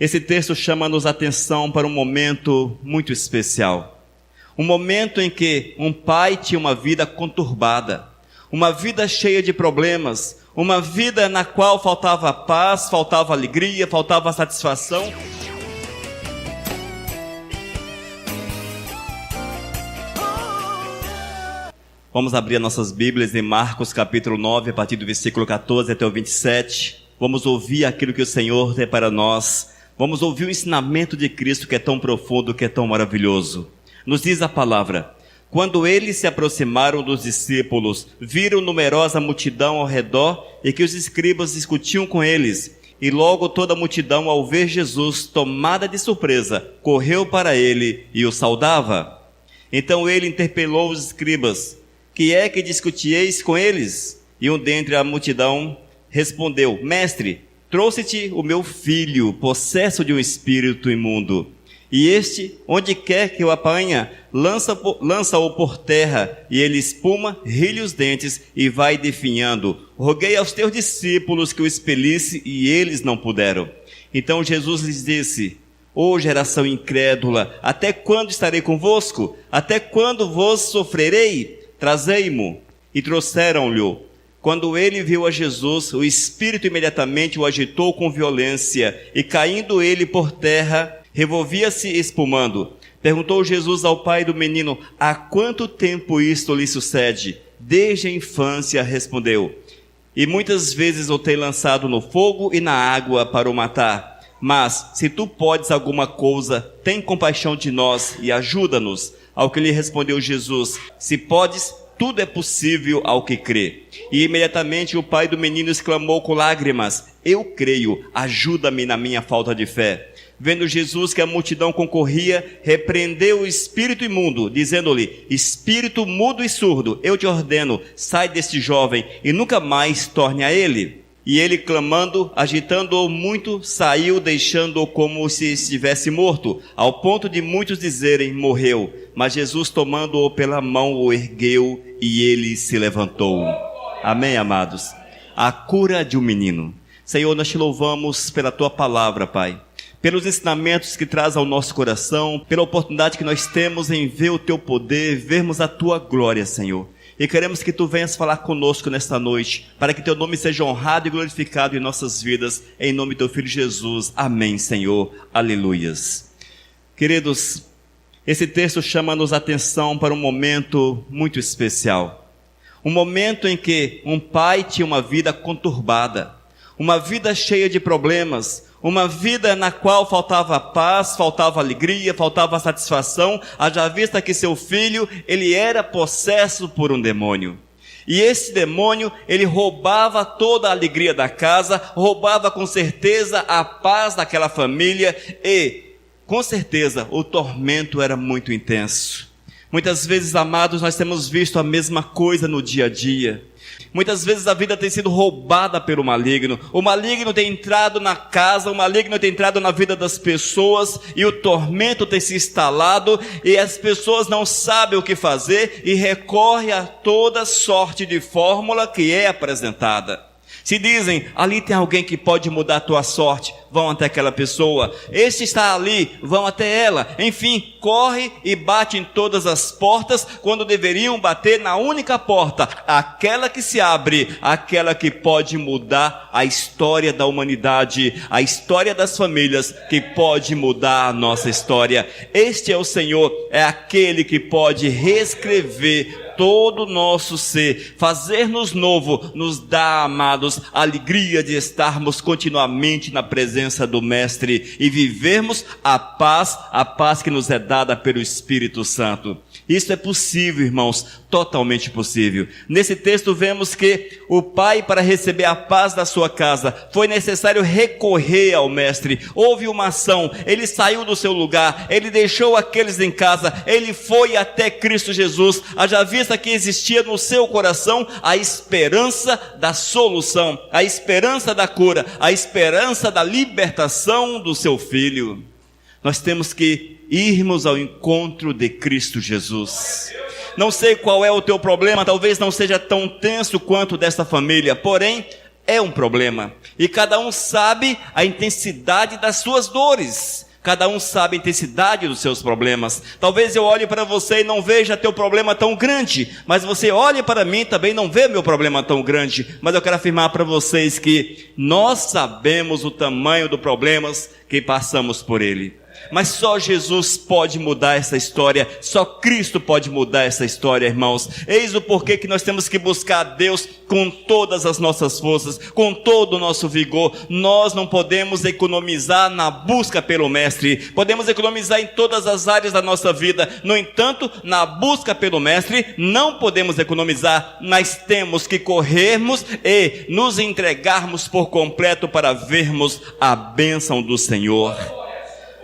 Esse texto chama-nos atenção para um momento muito especial. Um momento em que um pai tinha uma vida conturbada, uma vida cheia de problemas, uma vida na qual faltava paz, faltava alegria, faltava satisfação. Vamos abrir nossas Bíblias em Marcos capítulo 9, a partir do versículo 14 até o 27. Vamos ouvir aquilo que o Senhor tem para nós. Vamos ouvir o ensinamento de Cristo que é tão profundo, que é tão maravilhoso. Nos diz a palavra: quando eles se aproximaram dos discípulos, viram numerosa multidão ao redor e que os escribas discutiam com eles. E logo toda a multidão, ao ver Jesus, tomada de surpresa, correu para ele e o saudava. Então ele interpelou os escribas: que é que discutieis com eles? E um dentre a multidão respondeu: Mestre, trouxe-te o meu filho, possesso de um espírito imundo. E este, onde quer que o apanha, lança-o por terra, e ele espuma, ri-lhe os dentes e vai definhando. Roguei aos teus discípulos que o expelisse, e eles não puderam. Então Jesus lhes disse: Ó geração incrédula, até quando estarei convosco? Até quando vos sofrerei? Trazei-mo. E trouxeram-lhe. Quando ele viu a Jesus, o Espírito imediatamente o agitou com violência, e caindo ele por terra, revolvia-se espumando. Perguntou Jesus ao pai do menino: há quanto tempo isto lhe sucede? Desde a infância, respondeu. E muitas vezes o tenho lançado no fogo e na água para o matar. Mas, se tu podes alguma coisa, tem compaixão de nós e ajuda-nos. Ao que lhe respondeu Jesus: se podes, tudo é possível ao que crê. E imediatamente o pai do menino exclamou com lágrimas: eu creio, ajuda-me na minha falta de fé. Vendo Jesus que a multidão concorria, repreendeu o espírito imundo, dizendo-lhe: espírito mudo e surdo, eu te ordeno, sai deste jovem e nunca mais torne a ele. E ele, clamando, agitando-o muito, saiu, deixando-o como se estivesse morto, ao ponto de muitos dizerem: morreu. Mas Jesus, tomando-o pela mão, o ergueu e ele se levantou. Amém, amados? A cura de um menino. Senhor, nós te louvamos pela tua palavra, Pai, pelos ensinamentos que traz ao nosso coração, pela oportunidade que nós temos em ver o teu poder, vermos a tua glória, Senhor. E queremos que tu venhas falar conosco nesta noite, para que teu nome seja honrado e glorificado em nossas vidas, em nome do teu Filho Jesus. Amém, Senhor. Aleluias. Queridos, esse texto chama-nos atenção para um momento muito especial. Um momento em que um pai tinha uma vida conturbada, uma vida cheia de problemas, uma vida na qual faltava paz, faltava alegria, faltava satisfação, haja vista que seu filho, ele era possesso por um demônio. E esse demônio, ele roubava toda a alegria da casa, roubava com certeza a paz daquela família e, com certeza, o tormento era muito intenso. Muitas vezes, amados, nós temos visto a mesma coisa no dia a dia. Muitas vezes a vida tem sido roubada pelo maligno. O maligno tem entrado na casa, o maligno tem entrado na vida das pessoas e o tormento tem se instalado e as pessoas não sabem o que fazer e recorrem a toda sorte de fórmula que é apresentada. Se dizem: ali tem alguém que pode mudar a tua sorte, vão até aquela pessoa. Este está ali, vão até ela. Enfim, corre e bate em todas as portas, quando deveriam bater na única porta, aquela que se abre, aquela que pode mudar a história da humanidade, a história das famílias, que pode mudar a nossa história. Este é o Senhor, é aquele que pode reescrever todo o nosso ser, fazer-nos novo, nos dá, amados, a alegria de estarmos continuamente na presença do Mestre e vivermos a paz que nos é dada pelo Espírito Santo. Isso é possível, irmãos, totalmente possível. Nesse texto vemos que o pai, para receber a paz da sua casa, foi necessário recorrer ao Mestre. Houve uma ação, ele saiu do seu lugar, ele deixou aqueles em casa, ele foi até Cristo Jesus, haja vista que existia no seu coração a esperança da solução, a esperança da cura, a esperança da libertação do seu filho. Nós temos que irmos ao encontro de Cristo Jesus. Não sei qual é o teu problema, talvez não seja tão tenso quanto desta família, porém, é um problema. E cada um sabe a intensidade das suas dores. Cada um sabe a intensidade dos seus problemas. Talvez eu olhe para você e não veja teu problema tão grande, mas você olhe para mim e também não vê meu problema tão grande. Mas eu quero afirmar para vocês que nós sabemos o tamanho dos problemas que passamos por ele. Mas só Jesus pode mudar essa história, só Cristo pode mudar essa história, irmãos. Eis o porquê que nós temos que buscar a Deus com todas as nossas forças, com todo o nosso vigor. Nós não podemos economizar na busca pelo Mestre, podemos economizar em todas as áreas da nossa vida. No entanto, na busca pelo Mestre, não podemos economizar, mas temos que corrermos e nos entregarmos por completo para vermos a bênção do Senhor.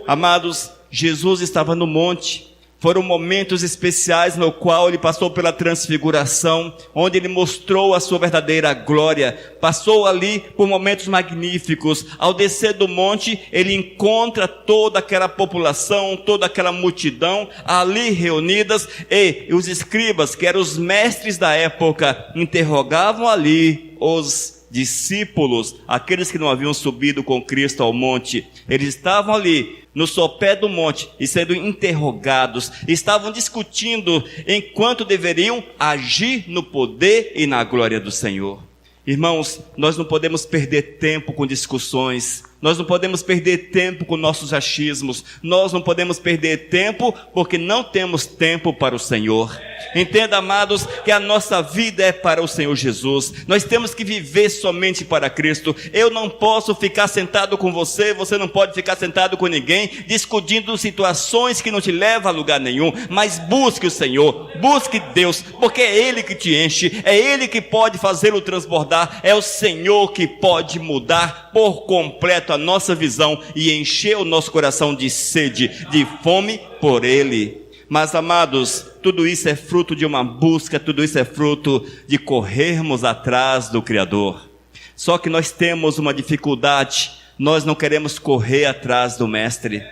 Amados, Jesus estava no monte. Foram momentos especiais no qual ele passou pela transfiguração, onde ele mostrou a sua verdadeira glória. Passou ali por momentos magníficos. Ao descer do monte, ele encontra toda aquela população, toda aquela multidão ali reunidas, e os escribas, que eram os mestres da época, interrogavam ali os discípulos, aqueles que não haviam subido com Cristo ao monte. Eles estavam ali no sopé do monte e sendo interrogados, estavam discutindo enquanto deveriam agir no poder e na glória do Senhor. Irmãos, nós não podemos perder tempo com discussões, nós não podemos perder tempo com nossos achismos, nós não podemos perder tempo porque não temos tempo para o Senhor. Entenda, amados, que a nossa vida é para o Senhor Jesus. Nós temos que viver somente para Cristo. Eu não posso ficar sentado com você, você não pode ficar sentado com ninguém, discutindo situações que não te levam a lugar nenhum. Mas busque o Senhor, busque Deus, porque é Ele que te enche, é Ele que pode fazê-lo transbordar, é o Senhor que pode mudar por completo a nossa visão e encher o nosso coração de sede, de fome por Ele. Mas, amados, tudo isso é fruto de uma busca, tudo isso é fruto de corrermos atrás do Criador. Só que nós temos uma dificuldade, nós não queremos correr atrás do Mestre.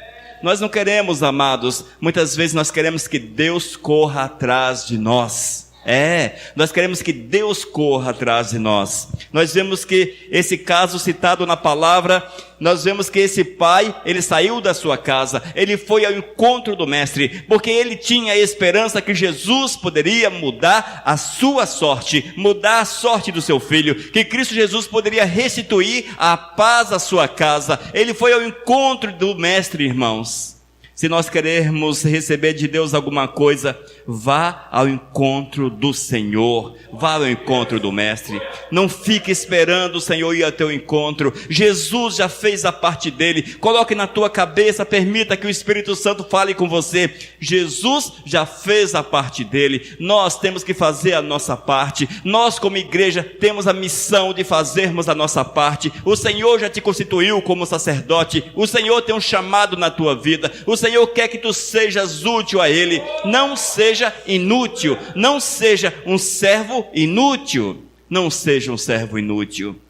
Nós não queremos, amados, muitas vezes nós queremos que Deus corra atrás de nós. Nós queremos que Deus corra atrás de nós. Nós vemos que esse caso citado na palavra, nós vemos que esse pai, ele saiu da sua casa, ele foi ao encontro do Mestre, porque ele tinha a esperança que Jesus poderia mudar a sua sorte, mudar a sorte do seu filho, que Cristo Jesus poderia restituir a paz à sua casa. Ele foi ao encontro do Mestre, irmãos. Se nós queremos receber de Deus alguma coisa, vá ao encontro do Senhor, vá ao encontro do Mestre. Não fique esperando o Senhor ir ao teu encontro. Jesus já fez a parte dele. Coloque na tua cabeça, permita que o Espírito Santo fale com você. Jesus já fez a parte dele. Nós temos que fazer a nossa parte. Nós, como igreja, temos a missão de fazermos a nossa parte. O Senhor já te constituiu como sacerdote. O Senhor tem um chamado na tua vida. O Senhor quer que tu sejas útil a Ele. Não seja inútil. Não seja um servo inútil. Não seja um servo inútil.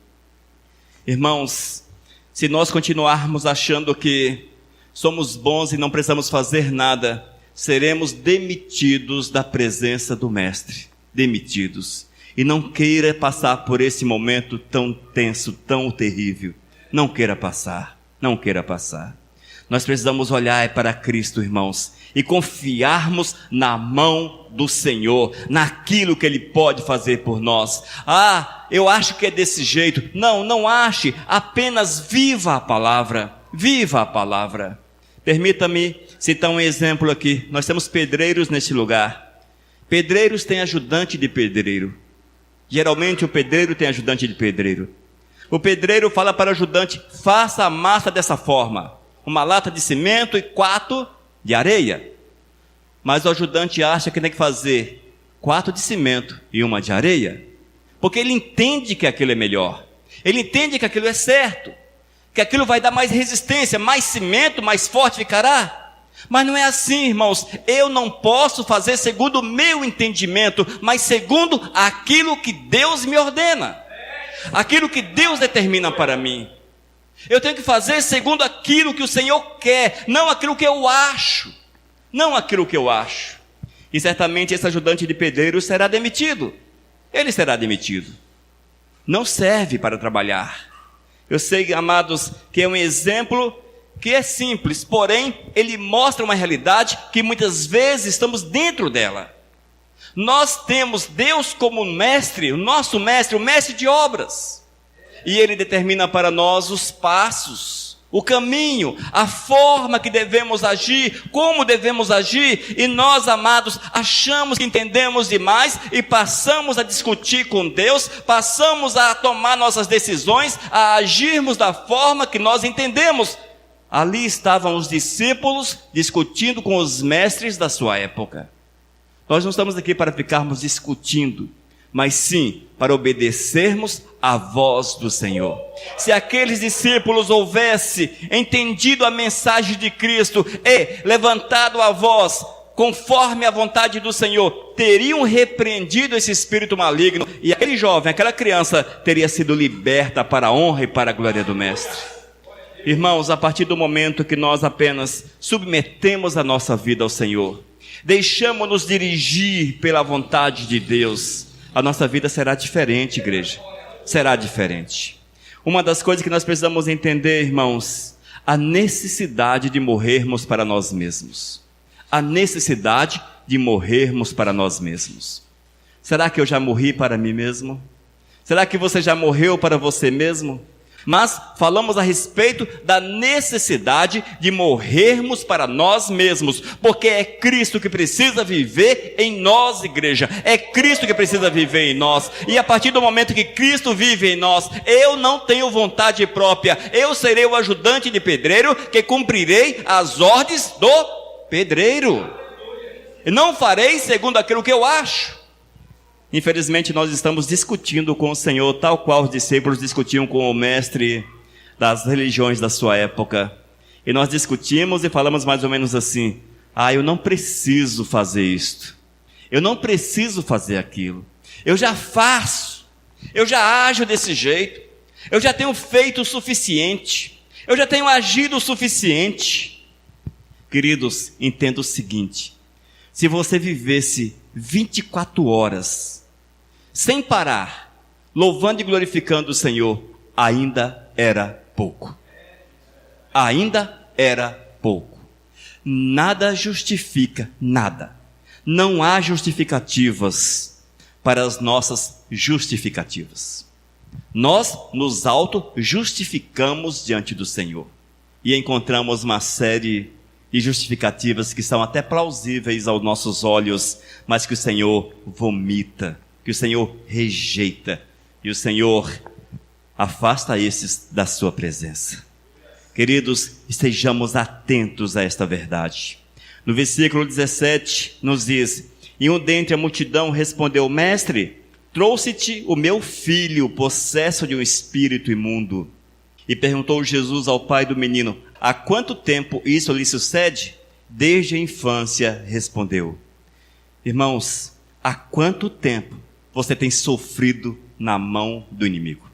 Irmãos, se nós continuarmos achando que somos bons e não precisamos fazer nada, seremos demitidos da presença do Mestre. Demitidos. E não queira passar por esse momento tão tenso, tão terrível. Não queira passar. Não queira passar. Nós precisamos olhar para Cristo, irmãos, e confiarmos na mão do Senhor, naquilo que Ele pode fazer por nós. Eu acho que é desse jeito. Não, não ache, apenas viva a palavra, viva a palavra. Permita-me citar um exemplo aqui. Nós temos pedreiros neste lugar. Pedreiros têm ajudante de pedreiro. Geralmente o pedreiro tem ajudante de pedreiro. O pedreiro fala para o ajudante: faça a massa dessa forma. Uma lata de cimento e 4 de areia. Mas o ajudante acha que tem que fazer 4 de cimento e 1 de areia. Porque ele entende que aquilo é melhor. Ele entende que aquilo é certo. Que aquilo vai dar mais resistência, mais cimento, mais forte ficará. Mas não é assim, irmãos. Eu não posso fazer segundo o meu entendimento, mas segundo aquilo que Deus me ordena. Aquilo que Deus determina para mim. Eu tenho que fazer segundo aquilo que o Senhor quer, não aquilo que eu acho. Não aquilo que eu acho. E certamente esse ajudante de pedreiro será demitido. Ele será demitido. não serve para trabalhar. Eu sei, amados, que é um exemplo que é simples, porém, ele mostra uma realidade que muitas vezes estamos dentro dela. Nós temos Deus como mestre, o nosso mestre, o mestre de obras. E ele determina para nós os passos, o caminho, a forma que devemos agir, como devemos agir. E nós, amados, achamos que entendemos demais e passamos a discutir com Deus, passamos a tomar nossas decisões, a agirmos da forma que nós entendemos. Ali estavam os discípulos discutindo com os mestres da sua época. Nós não estamos aqui para ficarmos discutindo, mas sim para obedecermos à voz do Senhor. Se aqueles discípulos houvessem entendido a mensagem de Cristo e levantado a voz conforme a vontade do Senhor, teriam repreendido esse espírito maligno, e aquele jovem, aquela criança teria sido liberta para a honra e para a glória do Mestre. Irmãos, a partir do momento que nós apenas submetemos a nossa vida ao Senhor, deixamos-nos dirigir pela vontade de Deus, a nossa vida será diferente, igreja. Será diferente. Uma das coisas que nós precisamos entender, irmãos, a necessidade de morrermos para nós mesmos. A necessidade de morrermos para nós mesmos. Será que eu já morri para mim mesmo? Será que você já morreu para você mesmo? Mas falamos a respeito da necessidade de morrermos para nós mesmos, porque é Cristo que precisa viver em nós, igreja. É Cristo que precisa viver em nós. E a partir do momento que Cristo vive em nós, eu não tenho vontade própria. Eu serei o ajudante de pedreiro que cumprirei as ordens do pedreiro. E não farei segundo aquilo que eu acho. Infelizmente nós estamos discutindo com o Senhor, tal qual os discípulos discutiam com o mestre das religiões da sua época. E nós discutimos e falamos mais ou menos assim: eu não preciso fazer isto, eu não preciso fazer aquilo, eu já faço, eu já ajo desse jeito, eu já tenho feito o suficiente, eu já tenho agido o suficiente. Queridos, entenda o seguinte: se você vivesse 24 horas sem parar, louvando e glorificando o Senhor, ainda era pouco. Ainda era pouco. Nada justifica, nada. Não há justificativas para as nossas justificativas. Nós nos auto-justificamos diante do Senhor. E encontramos uma série de justificativas que são até plausíveis aos nossos olhos, mas que o Senhor vomita, que o Senhor rejeita, e o Senhor afasta esses da sua presença. Queridos, estejamos atentos a esta verdade. No versículo 17 nos diz: e um dentre a multidão respondeu: mestre, trouxe-te o meu filho, possesso de um espírito imundo. E perguntou Jesus ao pai do menino: há quanto tempo isso lhe sucede? Desde a infância, respondeu. Irmãos, há quanto tempo você tem sofrido na mão do inimigo?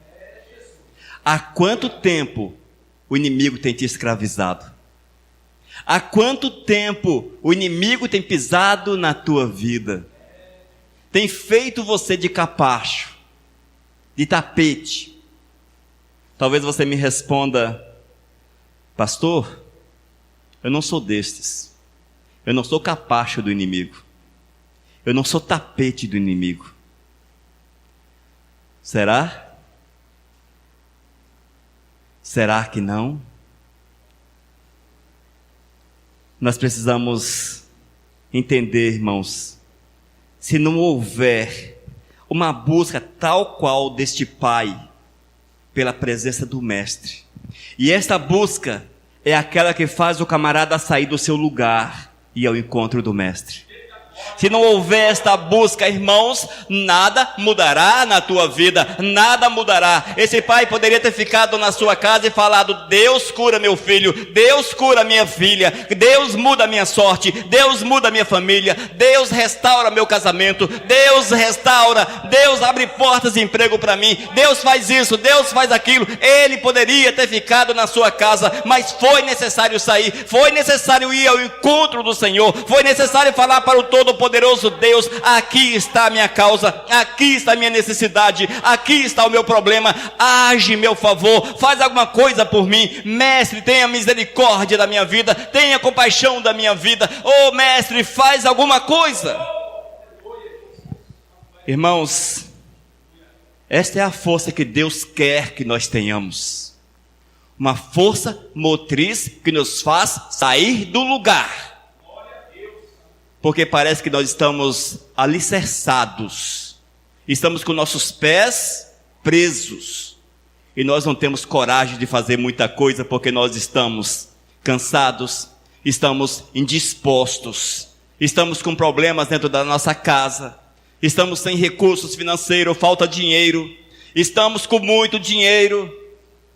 Há quanto tempo o inimigo tem te escravizado? Há quanto tempo o inimigo tem pisado na tua vida? Tem feito você de capacho, de tapete? Talvez você me responda: pastor, eu não sou destes. Eu não sou capacho do inimigo. Eu não sou tapete do inimigo. Será? Será que não? Nós precisamos entender, irmãos, se não houver uma busca tal qual deste pai pela presença do mestre, e esta busca é aquela que faz o camarada sair do seu lugar e ir ao encontro do mestre. Se não houver esta busca, irmãos, nada mudará na tua vida, nada mudará. Esse pai poderia ter ficado na sua casa e falado: Deus cura meu filho, Deus cura minha filha, Deus muda a minha sorte, Deus muda a minha família, Deus restaura meu casamento, Deus restaura, Deus abre portas de emprego para mim, Deus faz isso, Deus faz aquilo. Ele poderia ter ficado na sua casa, mas foi necessário sair, foi necessário ir ao encontro do Senhor, foi necessário falar para o Todo-Poderoso: Todo-Poderoso Deus, aqui está a minha causa, aqui está a minha necessidade, aqui está o meu problema, age em meu favor, faz alguma coisa por mim. Mestre, tenha misericórdia da minha vida, tenha compaixão da minha vida. Oh, mestre, faz alguma coisa. Irmãos, esta é a força que Deus quer que nós tenhamos. Uma força motriz que nos faz sair do lugar. Porque parece que nós estamos alicerçados. Estamos com nossos pés presos. E nós não temos coragem de fazer muita coisa porque nós estamos cansados, estamos indispostos, estamos com problemas dentro da nossa casa. Estamos sem recursos financeiros, falta dinheiro. Estamos com muito dinheiro.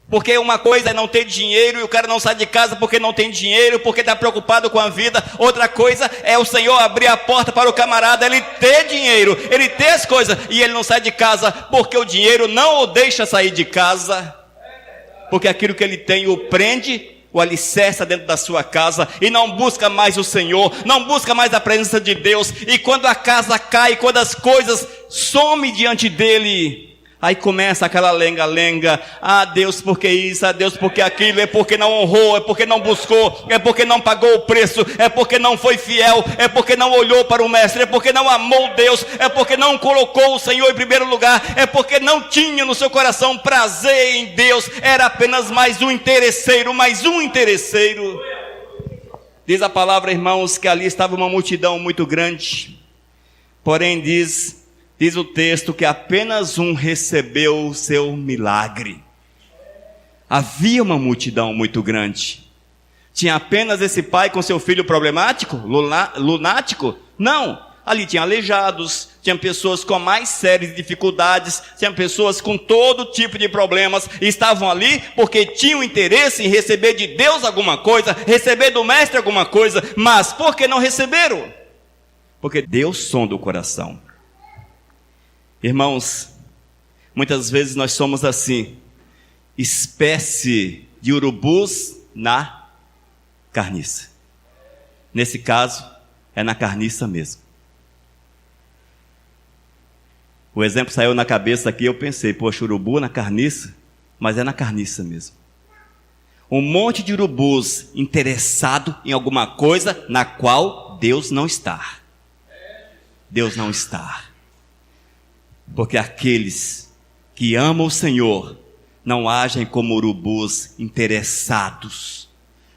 Porque uma coisa é não ter dinheiro e o cara não sai de casa porque não tem dinheiro, porque está preocupado com a vida. Outra coisa é o Senhor abrir a porta para o camarada, ele ter dinheiro, ele ter as coisas, e ele não sai de casa porque o dinheiro não o deixa sair de casa. Porque aquilo que ele tem o prende, o alicerça dentro da sua casa, e não busca mais o Senhor, não busca mais a presença de Deus. E quando a casa cai, quando as coisas somem diante dele, aí começa aquela lenga-lenga. Ah, Deus, por que isso? Ah, Deus, por que aquilo? É porque não honrou, é porque não buscou, é porque não pagou o preço, é porque não foi fiel, é porque não olhou para o Mestre, é porque não amou Deus, é porque não colocou o Senhor em primeiro lugar, é porque não tinha no seu coração prazer em Deus, era apenas mais um interesseiro, mais um interesseiro. Diz a palavra, irmãos, que ali estava uma multidão muito grande, porém diz o texto que apenas um recebeu o seu milagre. Havia uma multidão muito grande. Tinha apenas esse pai com seu filho problemático, lunático? Não, ali tinha aleijados, tinha pessoas com mais sérias dificuldades, tinha pessoas com todo tipo de problemas, e estavam ali porque tinham interesse em receber de Deus alguma coisa, receber do Mestre alguma coisa. Mas por que não receberam? Porque Deus sonda o coração. Irmãos, muitas vezes nós somos assim, espécie de urubus na carniça. Nesse caso, é na carniça mesmo. O exemplo saiu na cabeça aqui, eu pensei, poxa, urubu na carniça? Mas é na carniça mesmo. Um monte de urubus interessado em alguma coisa na qual Deus não está. Deus não está. Porque aqueles que amam o Senhor não agem como urubus interessados,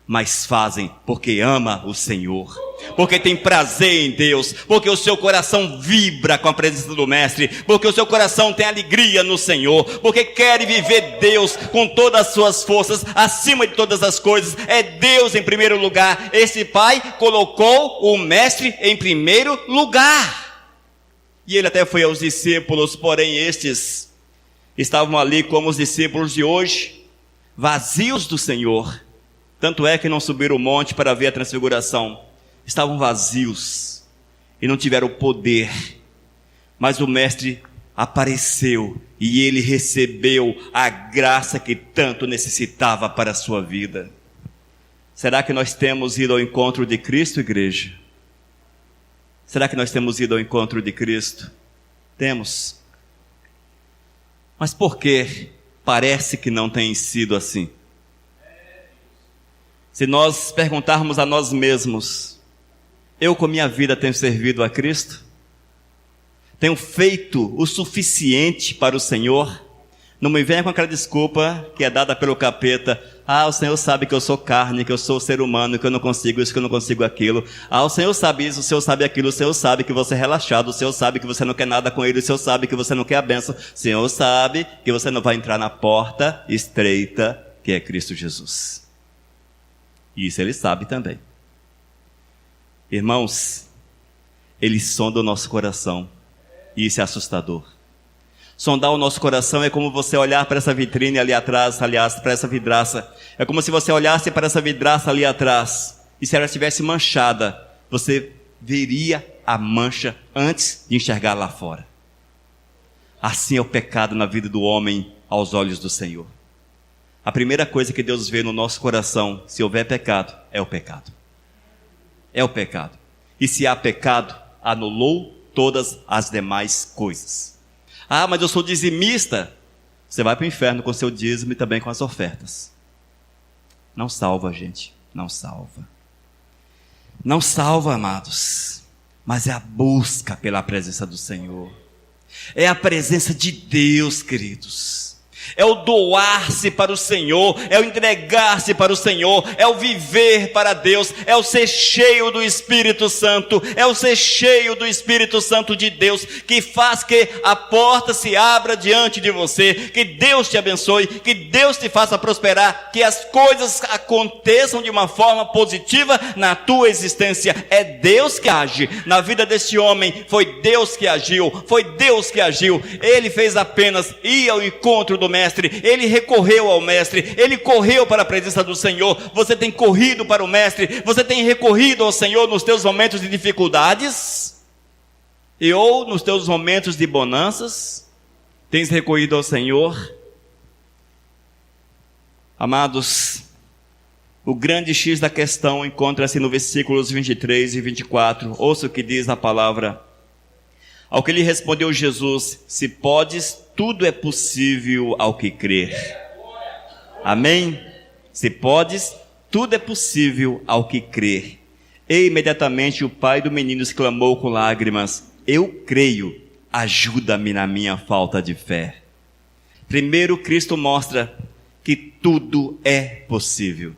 mas fazem porque ama o Senhor, porque tem prazer em Deus, porque o seu coração vibra com a presença do Mestre, porque o seu coração tem alegria no Senhor, porque quer viver Deus com todas as suas forças, acima de todas as coisas. É Deus em primeiro lugar. Esse pai colocou o Mestre em primeiro lugar. E ele até foi aos discípulos, porém estes estavam ali como os discípulos de hoje, vazios do Senhor. Tanto é que não subiram o monte para ver a transfiguração. Estavam vazios e não tiveram poder. Mas o Mestre apareceu e ele recebeu a graça que tanto necessitava para a sua vida. Será que nós temos ido ao encontro de Cristo, igreja? Será que nós temos ido ao encontro de Cristo? Temos. Mas por que parece que não tem sido assim? Se nós perguntarmos a nós mesmos, eu com minha vida tenho servido a Cristo? Tenho feito o suficiente para o Senhor? Não me venha com aquela desculpa que é dada pelo capeta. Ah, o Senhor sabe que eu sou carne, que eu sou ser humano, que eu não consigo isso, que eu não consigo aquilo. Ah, o Senhor sabe isso, o Senhor sabe aquilo, o Senhor sabe que você é relaxado, o Senhor sabe que você não quer nada com Ele, o Senhor sabe que você não quer a bênção, o Senhor sabe que você não vai entrar na porta estreita, que é Cristo Jesus. E isso Ele sabe também. Irmãos, Ele sonda o nosso coração, e isso é assustador. Sondar o nosso coração é como você olhar para essa vitrine ali atrás, aliás, para essa vidraça. É como se você olhasse para essa vidraça ali atrás, e se ela estivesse manchada, você veria a mancha antes de enxergar lá fora. Assim é o pecado na vida do homem aos olhos do Senhor. A primeira coisa que Deus vê no nosso coração, se houver pecado, é o pecado. É o pecado. E se há pecado, anulou todas as demais coisas. Ah, mas eu sou dizimista. Você vai para o inferno com seu dízimo e também com as ofertas. Não salva, gente, não salva. Não salva, amados, mas é a busca pela presença do Senhor. É a presença de Deus, queridos. É o doar-se para o Senhor, é o entregar-se para o Senhor, é o viver para Deus, é o ser cheio do Espírito Santo, é o ser cheio do Espírito Santo de Deus, que faz que a porta se abra diante de você, que Deus te abençoe, que Deus te faça prosperar, que as coisas aconteçam de uma forma positiva na tua existência. É Deus que age. Na vida deste homem, foi Deus que agiu, foi Deus que agiu. Ele fez apenas ir ao encontro do Mestre, ele recorreu ao Mestre, ele correu para a presença do Senhor. Você tem corrido para o Mestre, você tem recorrido ao Senhor nos teus momentos de dificuldades, e ou nos teus momentos de bonanças, tens recorrido ao Senhor? Amados, o grande X da questão encontra-se no versículos 23 e 24, ouça o que diz a palavra. Ao que lhe respondeu Jesus: se podes, tudo é possível ao que crer. Amém? Se podes, tudo é possível ao que crer. E imediatamente o pai do menino exclamou com lágrimas: eu creio, ajuda-me na minha falta de fé. Primeiro, Cristo mostra que tudo é possível.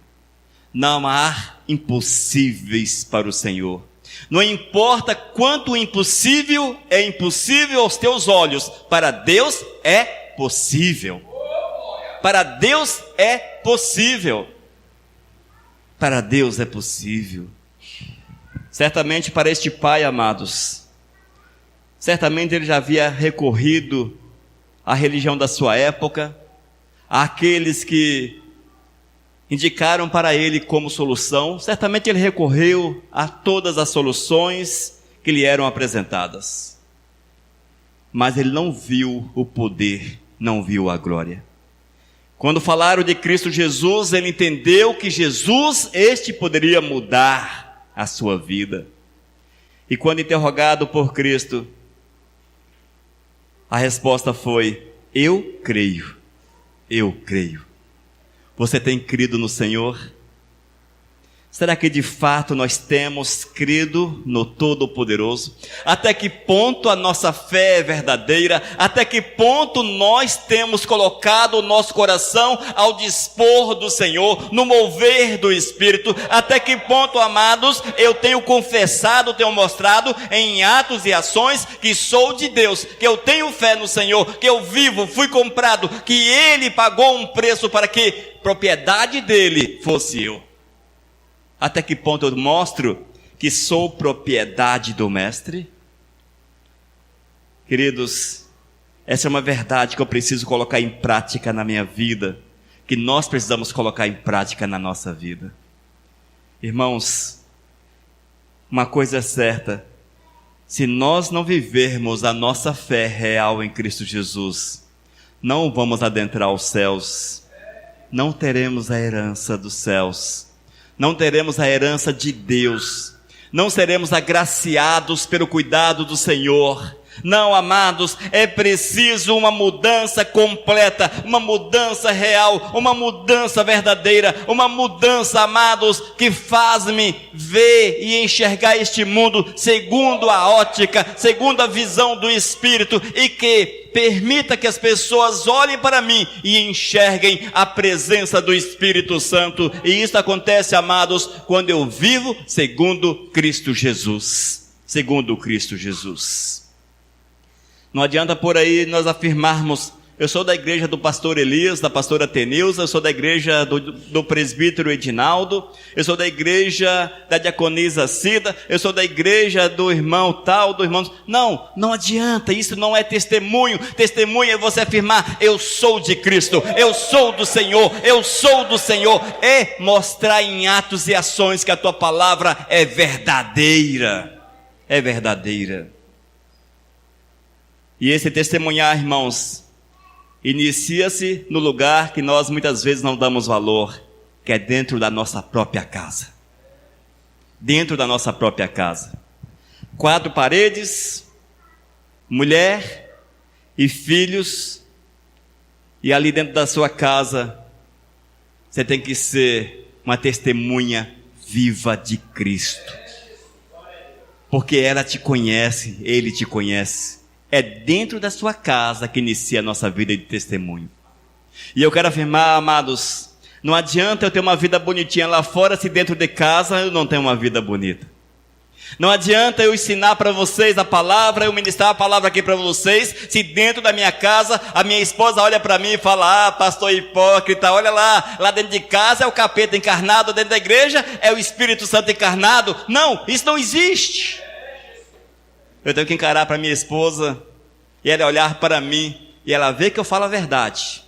Não há impossíveis para o Senhor. Não importa quanto impossível é impossível aos teus olhos, para Deus é possível. Para Deus é possível. Para Deus é possível. Certamente para este pai, amados, certamente ele já havia recorrido à religião da sua época, àqueles que indicaram para ele como solução. Certamente ele recorreu a todas as soluções que lhe eram apresentadas. Mas ele não viu o poder, não viu a glória. Quando falaram de Cristo Jesus, ele entendeu que Jesus, este poderia mudar a sua vida. E quando interrogado por Cristo, a resposta foi: eu creio, eu creio. Você tem crido no Senhor? Será que de fato nós temos crido no Todo-Poderoso? Até que ponto a nossa fé é verdadeira? Até que ponto nós temos colocado o nosso coração ao dispor do Senhor, no mover do Espírito? Até que ponto, amados, eu tenho confessado, tenho mostrado em atos e ações que sou de Deus, que eu tenho fé no Senhor, que eu vivo, fui comprado, que Ele pagou um preço para que propriedade dele fosse eu? Até que ponto eu mostro que sou propriedade do Mestre? Queridos, essa é uma verdade que eu preciso colocar em prática na minha vida, que nós precisamos colocar em prática na nossa vida. Irmãos, uma coisa é certa: se nós não vivermos a nossa fé real em Cristo Jesus, não vamos adentrar os céus, não teremos a herança dos céus, não teremos a herança de Deus, não seremos agraciados pelo cuidado do Senhor. Não, amados, é preciso uma mudança completa, uma mudança real, uma mudança verdadeira, uma mudança, amados, que faz-me ver e enxergar este mundo segundo a ótica, segundo a visão do Espírito, e que permita que as pessoas olhem para mim e enxerguem a presença do Espírito Santo. E isso acontece, amados, quando eu vivo segundo Cristo Jesus. Segundo Cristo Jesus. Não adianta por aí nós afirmarmos: eu sou da igreja do pastor Elias, da pastora Tenilza, eu sou da igreja do presbítero Edinaldo, eu sou da igreja da diaconisa Cida, eu sou da igreja do irmão tal, do irmão... Não adianta, isso não é testemunho. Testemunho é você afirmar: eu sou de Cristo, eu sou do Senhor, eu sou do Senhor. É mostrar em atos e ações que a tua palavra é verdadeira. É verdadeira. E esse testemunhar, irmãos, inicia-se no lugar que nós muitas vezes não damos valor, que é dentro da nossa própria casa. Dentro da nossa própria casa. 4 paredes, mulher e filhos, e ali dentro da sua casa, você tem que ser uma testemunha viva de Cristo. Porque ela te conhece, ele te conhece. É dentro da sua casa que inicia a nossa vida de testemunho. E eu quero afirmar, amados, não adianta eu ter uma vida bonitinha lá fora se dentro de casa eu não tenho uma vida bonita. Não adianta eu ensinar para vocês a palavra, eu ministrar a palavra aqui para vocês, se dentro da minha casa a minha esposa olha para mim e fala: ah, pastor hipócrita, olha lá dentro de casa é o capeta encarnado, dentro da igreja é o Espírito Santo encarnado. Não, isso não existe. Eu tenho que encarar para minha esposa e ela olhar para mim e ela ver que eu falo a verdade,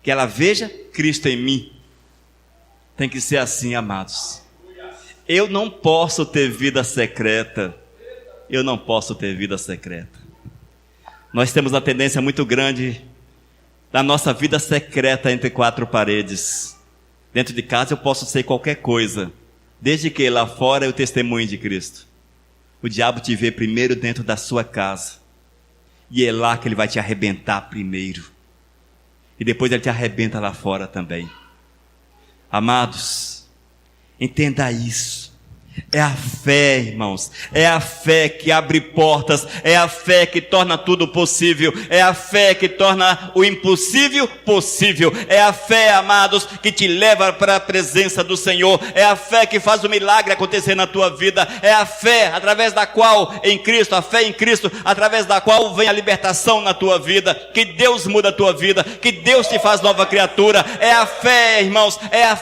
que ela veja Cristo em mim. Tem que ser assim, amados. Eu não posso ter vida secreta. Eu não posso ter vida secreta. Nós temos uma tendência muito grande da nossa vida secreta entre 4 paredes. Dentro de casa eu posso ser qualquer coisa, desde que lá fora eu testemunhe de Cristo. O diabo te vê primeiro dentro da sua casa, e é lá que ele vai te arrebentar primeiro, e depois ele te arrebenta lá fora também. Amados, entenda isso. É a fé, irmãos, é a fé que abre portas, é a fé que torna tudo possível, é a fé que torna o impossível possível, é a fé, amados, que te leva para a presença do Senhor, é a fé que faz o milagre acontecer na tua vida, é a fé através da qual, em Cristo, a fé em Cristo, através da qual vem a libertação na tua vida, que Deus muda a tua vida, que Deus te faz nova criatura. É a fé, irmãos, é a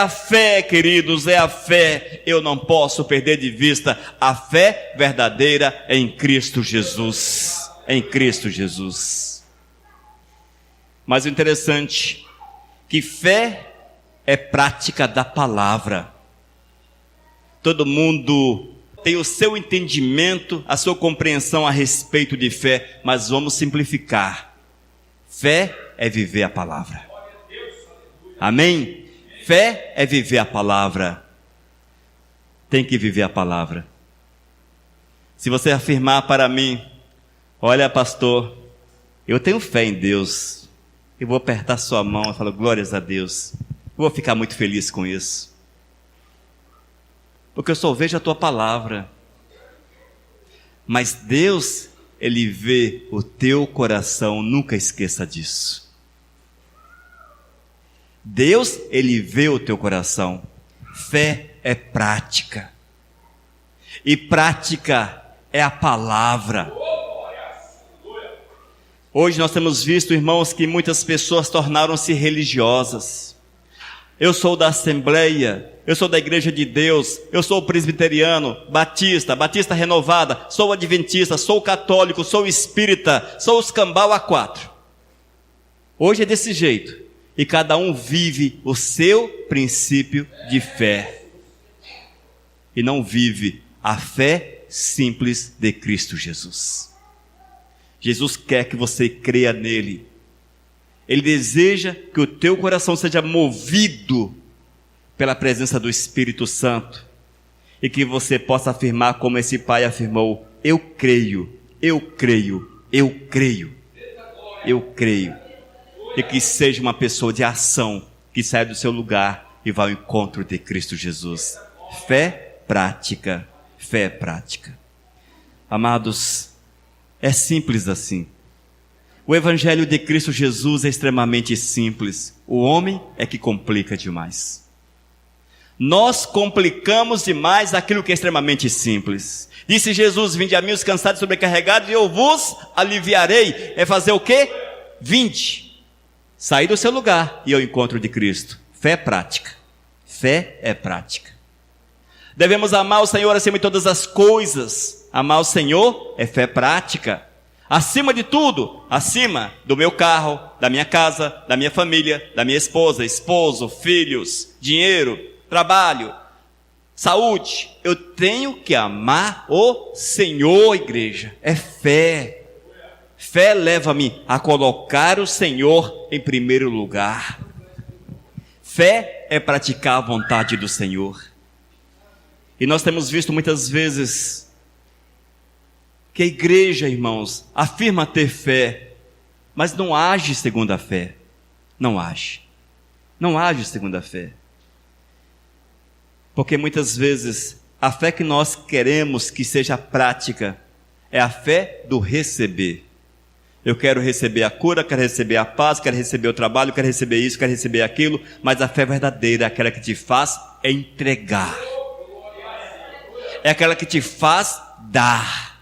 fé, queridos, é a fé. Eu não posso perder de vista a fé verdadeira em Cristo Jesus. Em Cristo Jesus. Mas o interessante, que fé é prática da palavra. Todo mundo tem o seu entendimento, a sua compreensão a respeito de fé, mas vamos simplificar. Fé é viver a palavra. Amém? Fé é viver a palavra. Tem que viver a palavra. Se você afirmar para mim: olha, pastor, eu tenho fé em Deus, eu vou apertar sua mão e falar: glórias a Deus, eu vou ficar muito feliz com isso, porque eu só vejo a tua palavra. Mas Deus, Ele vê o teu coração, nunca esqueça disso. Deus, Ele vê o teu coração. Fé é prática, e prática é a palavra. Hoje nós temos visto, irmãos, que muitas pessoas tornaram-se religiosas. Eu sou da Assembleia, eu sou da Igreja de Deus, eu sou presbiteriano, batista renovada, sou adventista, sou católico, sou espírita, sou os cambau a 4. Hoje é desse jeito, e cada um vive o seu princípio de fé, e não vive a fé simples de Cristo Jesus. Jesus quer que você creia nele. Ele deseja que o teu coração seja movido pela presença do Espírito Santo, e que você possa afirmar como esse pai afirmou: eu creio, eu creio, eu creio, eu creio. E que seja uma pessoa de ação, que saia do seu lugar e vá ao encontro de Cristo Jesus. Fé prática, fé prática. Amados, é simples assim. O Evangelho de Cristo Jesus é extremamente simples. O homem é que complica demais. Nós complicamos demais aquilo que é extremamente simples. Disse Jesus: vinde a mim os cansados e sobrecarregados, e eu vos aliviarei. É fazer o quê? Vinde. Sair do seu lugar e ao encontro de Cristo. Fé é prática. Fé é prática. Devemos amar o Senhor acima de todas as coisas. Amar o Senhor é fé prática. Acima de tudo, acima do meu carro, da minha casa, da minha família, da minha esposa, esposo, filhos, dinheiro, trabalho, saúde. Eu tenho que amar o Senhor, igreja. É fé. Fé leva-me a colocar o Senhor em primeiro lugar. Fé é praticar a vontade do Senhor. E nós temos visto muitas vezes que a igreja, irmãos, afirma ter fé, mas não age segundo a fé. Não age. Não age segundo a fé. Porque muitas vezes a fé que nós queremos que seja prática é a fé do receber. Eu quero receber a cura, quero receber a paz, quero receber o trabalho, quero receber isso, quero receber aquilo, mas a fé verdadeira é aquela que te faz entregar. É aquela que te faz dar.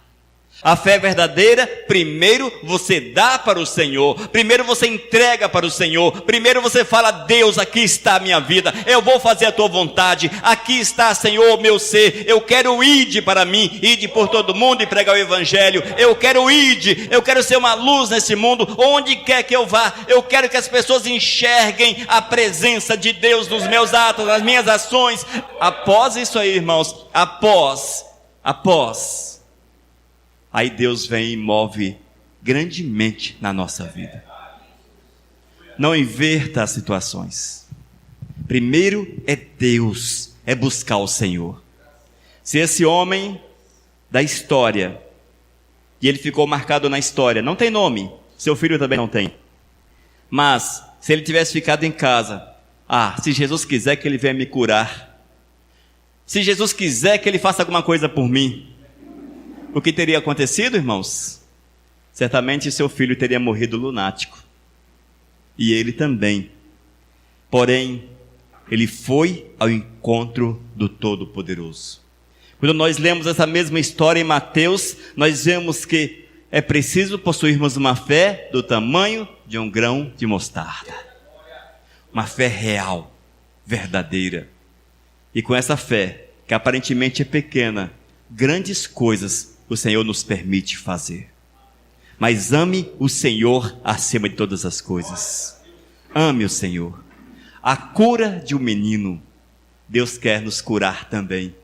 A fé verdadeira, primeiro você dá para o Senhor, primeiro você entrega para o Senhor, primeiro você fala: Deus, aqui está a minha vida, eu vou fazer a tua vontade, aqui está, Senhor, o meu ser, eu quero ide para mim, ide por todo mundo e pregar o Evangelho, eu quero ide, eu quero ser uma luz nesse mundo, onde quer que eu vá, eu quero que as pessoas enxerguem a presença de Deus nos meus atos, nas minhas ações. Após isso aí, irmãos, após, aí Deus vem e move grandemente na nossa vida. Não inverta as situações. Primeiro é Deus, é buscar o Senhor. Se esse homem da história, e ele ficou marcado na história, não tem nome, seu filho também não tem, mas se ele tivesse ficado em casa, se Jesus quiser que ele venha me curar, se Jesus quiser que ele faça alguma coisa por mim, o que teria acontecido, irmãos? Certamente seu filho teria morrido lunático. E ele também. Porém, ele foi ao encontro do Todo-Poderoso. Quando nós lemos essa mesma história em Mateus, nós vemos que é preciso possuirmos uma fé do tamanho de um grão de mostarda. Uma fé real, verdadeira. E com essa fé, que aparentemente é pequena, grandes coisas o Senhor nos permite fazer. Mas ame o Senhor acima de todas as coisas. Ame o Senhor. A cura de um menino, Deus quer nos curar também.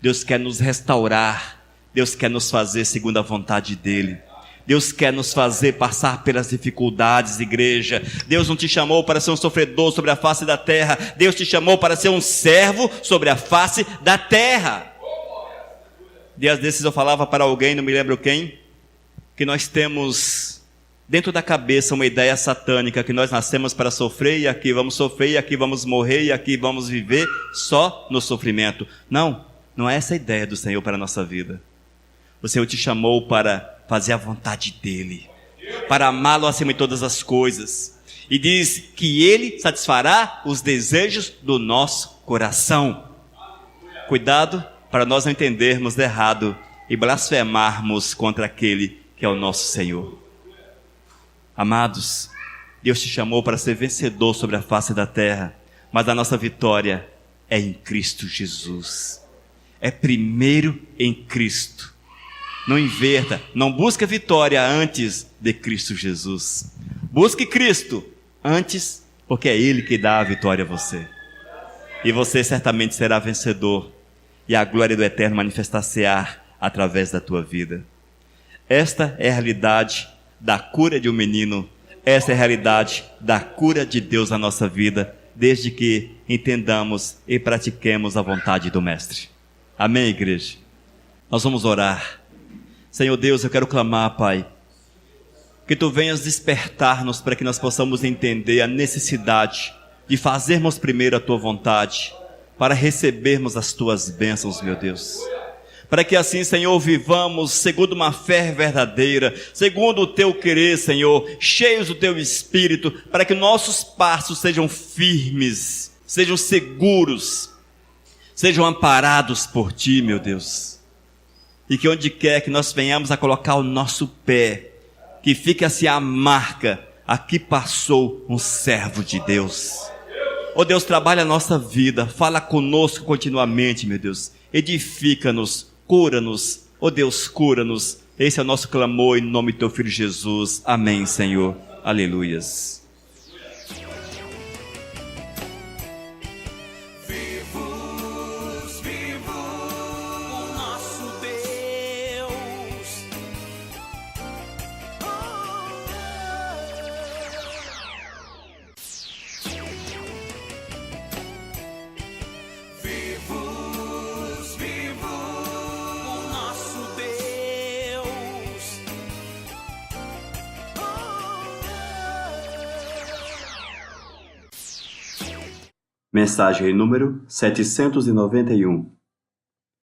Deus quer nos restaurar. Deus quer nos fazer segundo a vontade dEle. Deus quer nos fazer passar pelas dificuldades, igreja. Deus não te chamou para ser um sofredor sobre a face da terra. Deus te chamou para ser um servo sobre a face da terra. Dias desses eu falava para alguém, não me lembro quem, que nós temos dentro da cabeça uma ideia satânica, que nós nascemos para sofrer, e aqui vamos sofrer, e aqui vamos morrer, e aqui vamos viver só no sofrimento. Não é essa a ideia do Senhor para a nossa vida. O Senhor te chamou para fazer a vontade dEle, para amá-lo acima de todas as coisas, e diz que Ele satisfará os desejos do nosso coração. Cuidado para nós não entendermos errado e blasfemarmos contra aquele que é o nosso Senhor. Amados, Deus te chamou para ser vencedor sobre a face da terra, mas a nossa vitória é em Cristo Jesus. É primeiro em Cristo. Não inverta, não busque a vitória antes de Cristo Jesus. Busque Cristo antes, porque é Ele que dá a vitória a você. E você certamente será vencedor. E a glória do Eterno manifestar-se-á através da tua vida. Esta é a realidade da cura de um menino. Esta é a realidade da cura de Deus na nossa vida, desde que entendamos e pratiquemos a vontade do Mestre. Amém, igreja? Nós vamos orar. Senhor Deus, eu quero clamar, Pai, que Tu venhas despertar-nos para que nós possamos entender a necessidade de fazermos primeiro a Tua vontade, para recebermos as Tuas bênçãos, meu Deus. Para que assim, Senhor, vivamos segundo uma fé verdadeira, segundo o Teu querer, Senhor, cheios do Teu Espírito, para que nossos passos sejam firmes, sejam seguros, sejam amparados por Ti, meu Deus. E que onde quer que nós venhamos a colocar o nosso pé, que fique assim a marca, aqui passou um servo de Deus. Oh Deus, trabalha a nossa vida, fala conosco continuamente, meu Deus. Edifica-nos, cura-nos, oh Deus, cura-nos. Esse é o nosso clamor em nome do Teu Filho Jesus. Amém, Senhor. Aleluias. Vivos, o nosso Deus. Mensagem número 791.